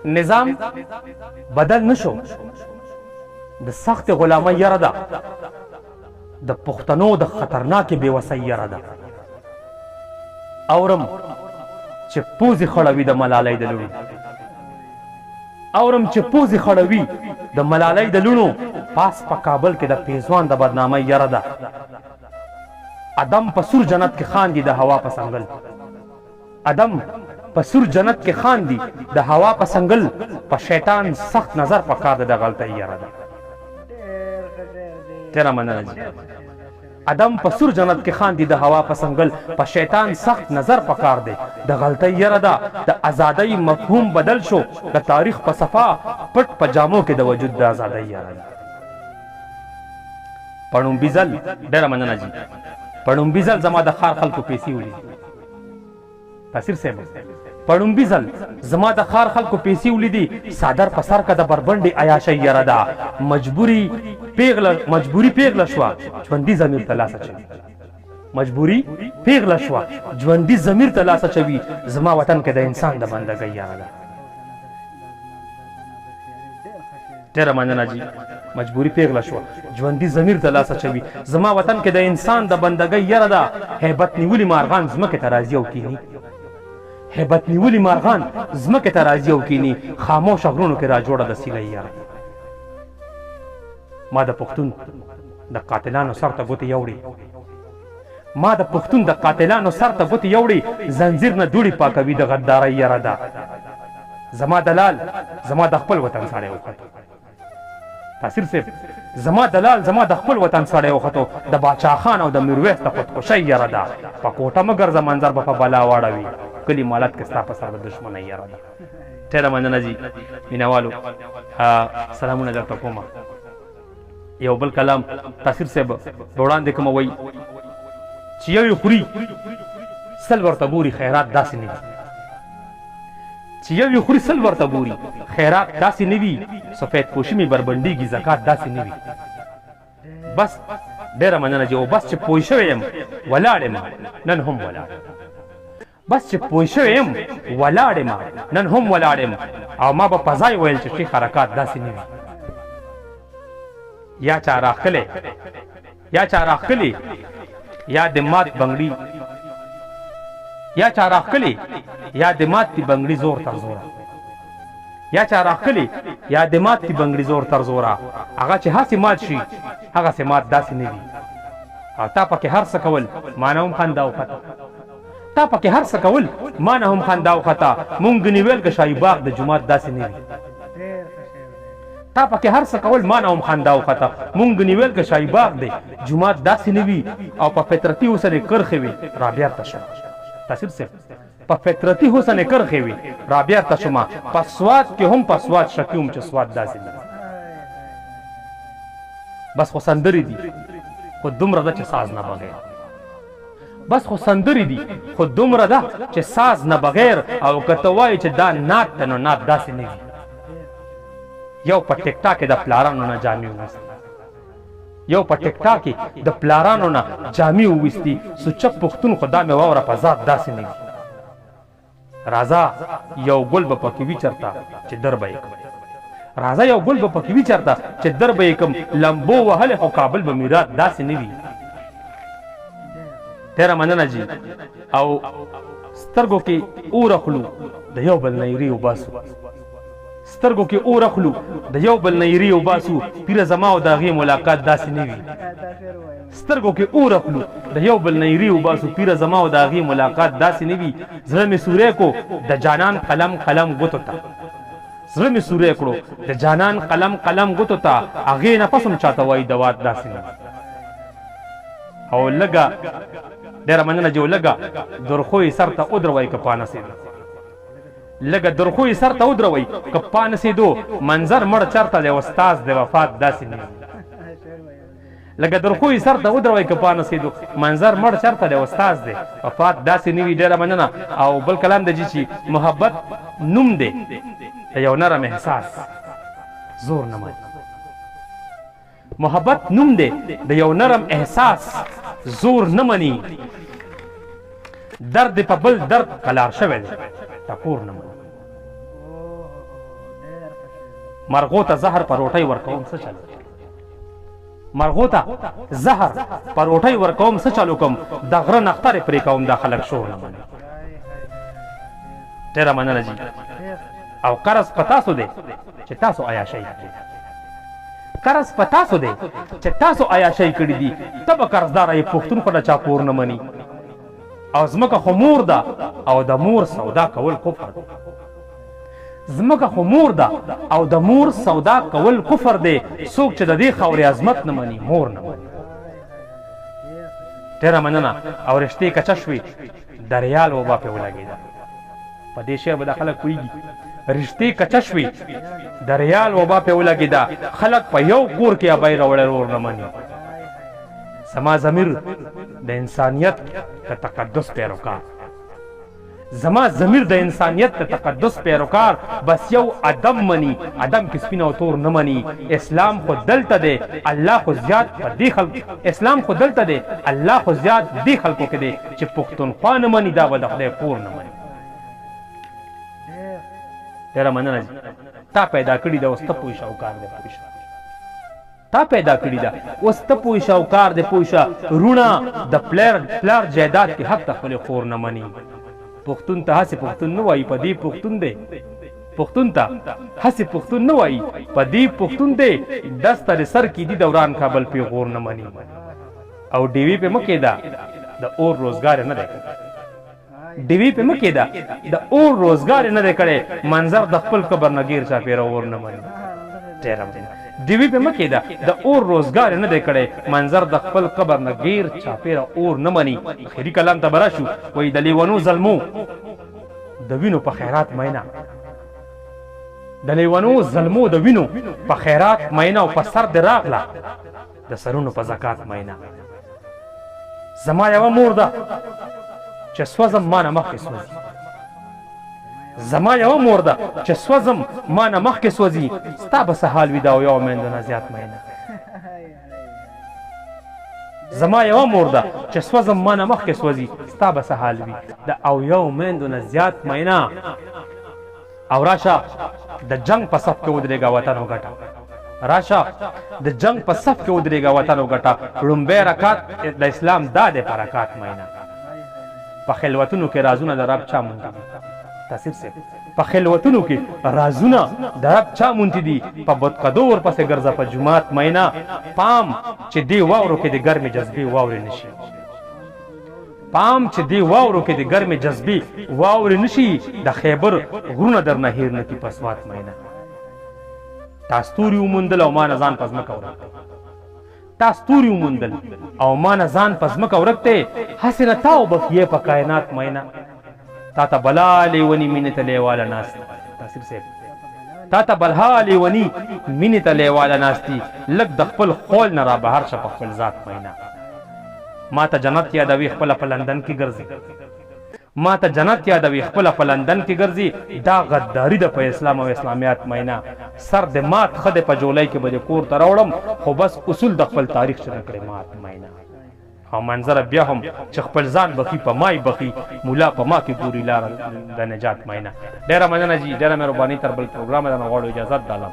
نظام بدل نشو د سخت غلامۍ یره ده د پښتنو د خطرناکې بېوسۍ یره ده اورم چې پوزې خړوي د ملالۍ د لوڼو اورم چې پوزې خړوي د ملالۍ د لوڼو پاس په کابل کې د پیزوان د بدنامۍ یره ده ادم په سور جنت کې خاندي د هوا په سنګل ادم په سور جنت کې خاندي د هوا په سنګل په شیطان سخت نظر په کار د غلطۍ یره ده تیرا مننه جی ادم په سور جنت کې خاندي د هوا په سنګل په شیطان سخت نظر په کار دی د غلطۍ یره ده د ازادۍ مفهوم بدل شو د تاریخ په صفا پټ په جامو کې د وجود د ازادۍ یره ده پړومبي ځل ډېره مننه جی پړومبي ځل زما د ښار خلکو پیسې وړي تاثیر صاحب پړومبي ځل زما د ښار خلکو پیسې ولیدي څادر په سر که د بربنډې عیاشۍ یره ده مجبوري پیغله شوه ژوندي ضمیر ته لاس اچوي مجبوري پیغله شوه ژوندي ضمیر ته لاس اچوي زما وطن کې د انسان د بندګۍ یره ده ډېره مننه جي مجبوري پیغله شوه ژوندي ضمیر ته لاس اچوي زما وطن کې د انسان د بندګۍ یره ده هیبت نیولي مارغان ځمکې ته راځي او کیني هیبت نیولي مارغان ځمکې ته راځي او کیني خاموشه غرونو کې راجوړه د سیلۍ یره ما د پښتون د قاتلانو سر ته ګوتې یوړې ما د پښتون د قاتلانو سر ته ګوتې یوړې زنځیر نه دوړې پاکوي د غدارۍ یره ده زما دلال زما د خپل وطن سړی وختو تاثیر صاحب زما دلال زما د خپل وطن سړی وختو د باچا خان او د میرویس د خودکشۍ یره ده په کوټه مه ګرځه منظر به په بلا واړوي کلي مالت کې ستا په سر د دښمنۍ یره ده ډېره مننه جي مینهوالو سلامونه درته کوم یو بل کلام تاثیر صاحب د وړاندې کومه وایي چې یو یې خوري سل ورته ګوري خیرات داسې نه وي چې یو یې خوري سل ورته ګوري خیرات داسې نه وي سفید پوشي مې بربنډېږي زکات داسې نه وي بس ډېره مننه جي او بس چې پوه شوی یم ولاړ یم نن هم ولاړ بس چې پوه شوی یم ولاړ یم نن هم ولاړ یم او ما به په ځای ویل چې ښې حرکات داسې نه وي یا چا راخلی یا د مات بنګړي یا چا راخلی یا د مات دی بنګړي زور تر زوره یا چا راخلی یا د مات دی بنګړي زور تر زوره هغه چې هسې مات شي هغسې مات داسې نه وي او تا پکې هر څه کول ما نه هم خندا وخته تا پکې هر څه کول ما نه هم خندا وخته مونږ نیول که شاهي باغ د جومات داسې نه وي تا پکې هر څه کول ما نه هم خندا وخته مونږ نیول که شاهي باغ دی جومات داسې نه وي او په فطرتي حسن کرښې وي را بیرته شم تاثیر صاحب په فطرتي حسن کرښې وي را بیرته شمه په سواد کې هم په سواد شکي وم چې سواد داسې نه بس خو سندرې دي خو دومره ده چې ساز نه بغیر بس خو سندرې دي خو دومره ده چې ساز نه بغیر او که ته وایې چې دا نعت ته نو نعت داسې نه وي یو په ټیک ټاک کې د پلارانو نه جامې وویستې یو په ټیک ټاک کې د پلارانو نه جامې وویستې سوچه پښتون خو دا مې واوره په ذات داسې نه وي راځه یو ګل به پکې وي چېرته چې در به یې کړم راځه یو ګل به پکې وي چېرته چې در به یې کړم لمبو وهلی خو کابل به میرات داسې نه وي ډېره مننه جي او سترګو کې اور اخلو د یو بل نه یې وباسو سترګو کې اور اخلو د یو بل نه یې وباسو پیره زما او د هغې ملاقات داسې نه وي سترګو کې اور اخلو د یو بل نه یې وباسو پیره زما او د هغې ملاقات داسې نه وي زړه مې سوری کو د جانان قلم قلم ګوتو ته زړه مې سوری کړو د جانان قلم قلم ګوتو ته هغې نه پس هم چاته وایي د واد داسې نه او لږه ډېره مننه جو لږه درخوی سر ته ودروئ که پانسېدو لږه درخوی سر ته ودروئ که پانسېدو منظر مړ چرته دی استاز د وفات داسې نه لکه درخوی سر ته ودروئ که پانسېدو منظر مړ چرته دی استاز دی وفات داسې نه وي ډېره مننه او بل کلام دی چې محبت نوم دی د یو نرم احساس زور نه مانی محبت نوم دی د یو نرم احساس زور نه مني درد په بل درد قلار شوی دی ټکور نه مني مرغو ته زهر پر روټۍ ورکوم څه چل مرغو ته زهر پر روټۍ ورکوم څه چلو کوم د غره نخترې پرې کوم دا خلک شور نه مني ډېره مننه جي او قرض په تاسو دی چې تاسو عیاشۍ قرض په تاسو دی چې تاسو عیاشۍ کړي دي ته به قرضداره یې پښتونخوا د چا پور نه مني او ځمکه خو مور ده او د مور سودا کول کفر دی ځمکه خو مور ده او د مور سودا کول کفر دی څوک چې د دې خاورې عظمت نه مني مور نه مني ډېره مننه او رشتې کچه شوې د ریال وبا پې ولګېده په دې شی به دا خلک پوهېږي رشتې کچه شوې د ریال وبا پې ولګېده خلک په یو کور کې ابۍ راوړی ور نه مني زما ضمیر د انسانیت د تقدس پیروکار زما ضمیر د انسانیت د تقدس پیروکار بس یو ادم مني ادم کې سپین او تور نه مني اسلام خو دلته دی الله خو زیات په دې خلک اسلام خو دلته دی الله خو زیات دې خلکو کې دی چې پښتونخوا نه مني دا به د خدای پور نه مني ډېره مننه تا پیدا کړي ده اوس ته پوه شاوکار دی پوه شه تا پیدا کړي ده اوس ته پوه شاوکار دی پوه شه رونه د پلار جایداد کې حق ته خپلې خور نه مني پښتون ته هسې پښتون نه وایي په دې پښتون دی پښتون ته هسې پښتون نه وایي په دې پښتون دی دستر سر کې دي دوران کابل پې غور نه مني او ډیوي پې مه کېده د اور روزګار نه دی ډیوي پې مه کېده د اور روزګار نه دی کړی منظر د خپل قبر نه ګیر چاپېره اور نه مني ډېره ډیوي پې مه کېده د اور روزګار نه دی کړی منظر د خپل قبر نه غیر چاپېره اور نه مني اخري کلام ته به راشو وایي د لیونو ظلمو د وینو په خیرات مینا د لیونو ظلمو د وینو په خیرات مینا او په سر دې راغله د سرونو په زکات مینا زما یوه مور ده چې سوځم ما نه مخکې سوځي زما یوه مور ده چې سوځم ما نه مخکې سوځي ستا به څه حال وي دا او یوه میندو نه زیات مینه زما یوه مور ده چې سوځم ما نه مخکې سوځي ستا به څه حال وي د او یو میندو نه زیات مینه او راشه د جنگ په صف کې ودرېږه وطن وګټه راشه د جنگ په صف کې ودرېږه وطن وګټه لومبی رکات د اسلام دا دی په رکات مینه په خلوتونو کې رازونه د رب چا مونږ تاثیر صاحب په خلوتونو کې رازونه د رب چا مونږ دي په بدقدو ورپسې ګرځه په جومات مینا پام چې دې واورو کې د ګرمې جذبې واورې نشي پام چې دې واورو کې د ګرمې جذبې واورې نشي د خیبر غرونه درنه هیر نه کي په سوات مینا تا ستوري وموندل او ما نه ځان په ځمکه ورک تا ستوري وموندل او ما نه ځان په ځمکه ورک دی هسې نه تا وبخیې په کائنات مینا تا ته بلا لیونی مینې ته لیواله ناست تاثیر صاحب تا ته بلها لیونی مینې ته لیواله ناستي لږ د خپل خول نه را بهر شه په خپل ذات مینا ما ته جنت یادوي خپله په لندن کې ګرځي ما ته جنت یادوي خپله په لندن کې ګرځي دا غداري ده په اسلام او اسلامیات مینا سر د مات ښه د په جولای کې به د کور ته راوړم خو بس اصول د خپل تاریخ چې نه کړې مات مینا او منظره بیا هم چې خپل ځان بخي په مای بخي مولا په ما کې پوری لاره د نجات مینا ډېره مننه جي ډېره مهرباني تر بل پروګرام د نه غواړو اجازت د الله